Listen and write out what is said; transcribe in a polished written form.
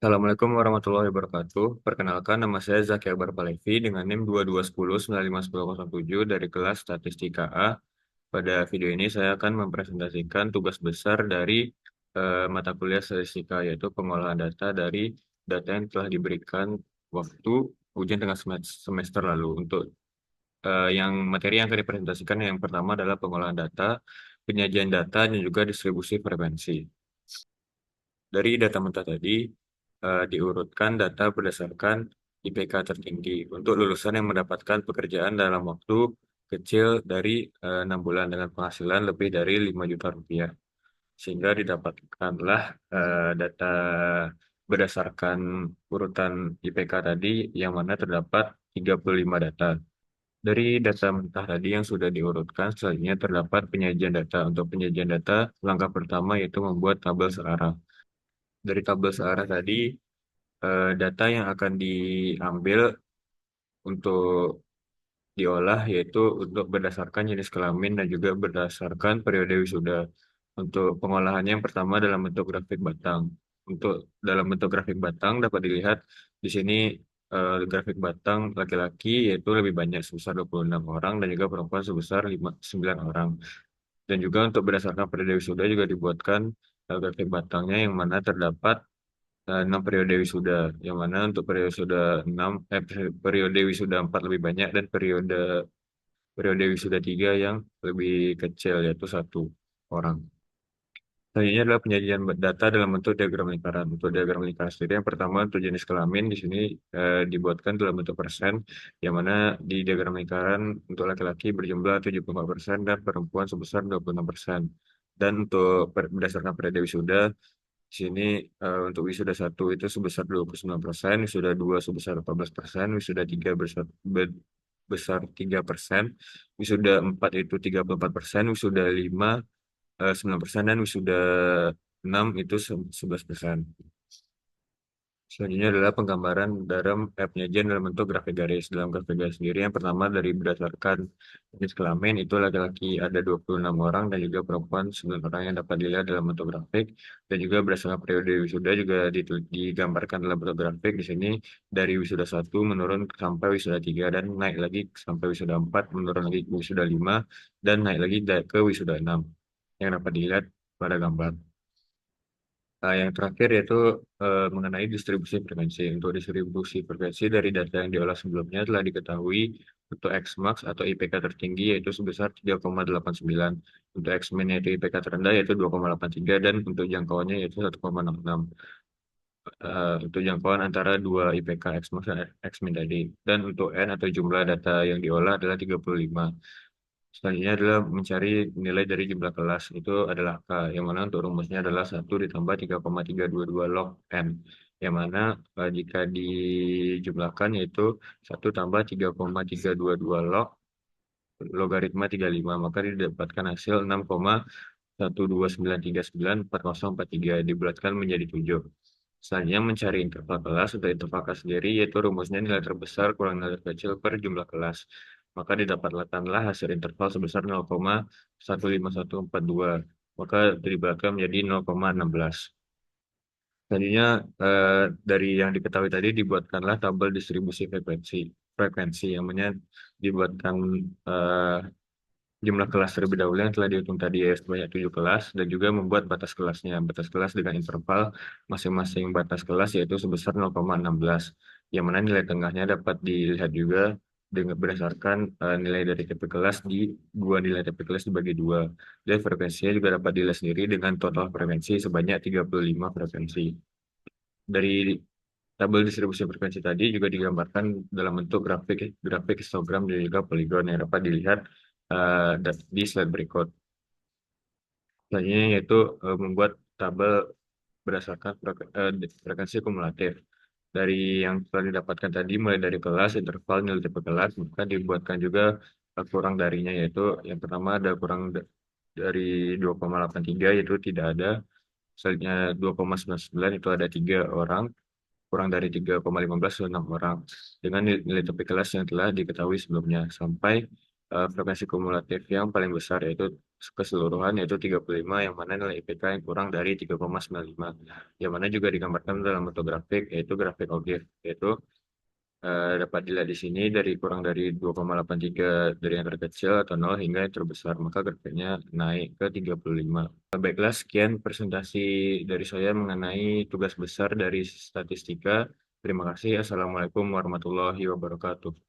Assalamualaikum warahmatullahi wabarakatuh. Perkenalkan, nama saya Zaki Akbar Palevi dengan NIM 2210951007 dari kelas Statistika A. Pada video ini saya akan mempresentasikan tugas besar dari mata kuliah statistika, yaitu pengolahan data dari data yang telah diberikan waktu ujian tengah semester lalu. Untuk yang materi yang akan dipresentasikan yang pertama adalah pengolahan data, penyajian data, dan juga distribusi frekuensi. Dari data mentah tadi, diurutkan data berdasarkan IPK tertinggi untuk lulusan yang mendapatkan pekerjaan dalam waktu kecil dari 6 bulan dengan penghasilan lebih dari 5 juta rupiah. Sehingga didapatkanlah data berdasarkan urutan IPK tadi yang mana terdapat 35 data. Dari data mentah tadi yang sudah diurutkan, selanjutnya terdapat penyajian data. Untuk penyajian data, langkah pertama yaitu membuat tabel searah. Dari tabel searah tadi, data yang akan diambil untuk diolah yaitu untuk berdasarkan jenis kelamin dan juga berdasarkan periode wisuda. Untuk pengolahannya yang pertama dalam bentuk grafik batang. Untuk dalam bentuk grafik batang dapat dilihat di sini grafik batang laki-laki yaitu lebih banyak sebesar 26 orang dan juga perempuan sebesar 9 orang. Dan juga untuk berdasarkan periode wisuda juga dibuatkan grafik batangnya yang mana terdapat 6 periode wisuda, yang mana untuk periode wisuda 6, periode wisuda 4 lebih banyak dan periode wisuda 3 yang lebih kecil yaitu satu orang. Selanjutnya adalah penyajian data dalam bentuk diagram lingkaran. Untuk diagram lingkaran sendiri yang pertama untuk jenis kelamin di sini dibuatkan dalam bentuk persen, yang mana di diagram lingkaran untuk laki-laki berjumlah 74% dan perempuan sebesar 26%. Dan untuk berdasarkan periode wisuda di sini untuk wisuda 1 itu sebesar 29%, wisuda 2 sebesar 14%, wisuda 3 besar 3%, wisuda 4 itu 34%, wisuda 5 9% dan wisuda 6 itu 11%. Selanjutnya adalah penggambaran dalam penyajian dalam bentuk grafik garis. Dalam grafik garis sendiri yang pertama dari berdasarkan jenis kelamin itu laki-laki ada 26 orang dan juga perempuan 9 orang yang dapat dilihat dalam bentuk grafik, dan juga berdasarkan periode wisuda juga digambarkan dalam bentuk grafik di sini dari wisuda 1 menurun sampai wisuda 3 dan naik lagi sampai wisuda 4, menurun lagi ke wisuda 5 dan naik lagi ke wisuda 6 yang dapat dilihat pada gambar. Yang terakhir yaitu mengenai distribusi frekuensi. Untuk distribusi frekuensi dari data yang diolah sebelumnya telah diketahui untuk Xmax atau IPK tertinggi yaitu sebesar 3,89. Untuk Xmin yaitu IPK terendah yaitu 2,83 dan untuk jangkauannya yaitu 1,66. Untuk jangkauan antara dua IPK Xmax dan Xmin tadi. Dan untuk N atau jumlah data yang diolah adalah 35. Selanjutnya adalah mencari nilai dari jumlah kelas. Itu adalah K, yang mana untuk rumusnya adalah 1 ditambah 3,322 log N. Yang mana jika dijumlahkan yaitu 1 tambah 3,322 log logaritma 35, maka didapatkan hasil 6,129394043 dibulatkan menjadi 7. Selanjutnya mencari interval kelas. Untuk interval kelas sendiri yaitu rumusnya nilai terbesar kurang nilai terkecil per jumlah kelas. Maka didapatkanlah hasil interval sebesar 0,15142. Maka dibulatkan menjadi 0,16. Selanjutnya dari yang diketahui tadi dibuatkanlah tabel distribusi frekuensi yang mana dibuatkan eh, jumlah kelas terlebih dahulu yang telah dihitung tadi ya sebanyak 7 kelas, dan juga membuat batas kelasnya. Batas kelas dengan interval masing-masing batas kelas yaitu sebesar 0,16, yang mana nilai tengahnya dapat dilihat juga dengan berdasarkan nilai dari TP kelas di dua nilai TP kelas dibagi dua. Dan frekuensinya juga dapat dilihat sendiri dengan total frekuensi sebanyak 35 frekuensi. Dari tabel distribusi frekuensi tadi juga digambarkan dalam bentuk grafik grafik histogram dan juga poligon yang dapat dilihat di slide berikut. Selanjutnya yaitu membuat tabel berdasarkan frekuensi kumulatif. Dari yang telah didapatkan tadi, mulai dari kelas, interval, nilai tipe kelas, maka dibuatkan juga kurang darinya, yaitu yang pertama ada kurang dari 2,83 yaitu tidak ada. Selanjutnya 2,99 itu ada 3 orang, kurang dari 3,15 itu 6 orang. Dengan nilai tepi kelas yang telah diketahui sebelumnya, sampai frekuensi kumulatif yang paling besar yaitu keseluruhan yaitu 35, yang mana nilai IPK yang kurang dari 3,95. Yang mana juga digambarkan dalam bentuk grafik, yaitu grafik objek, yaitu dapat dilihat di sini dari kurang dari 2,83 dari yang terkecil atau 0 hingga yang terbesar, maka grafiknya naik ke 35. Baiklah, sekian presentasi dari saya mengenai tugas besar dari statistika. Terima kasih. Assalamualaikum warahmatullahi wabarakatuh.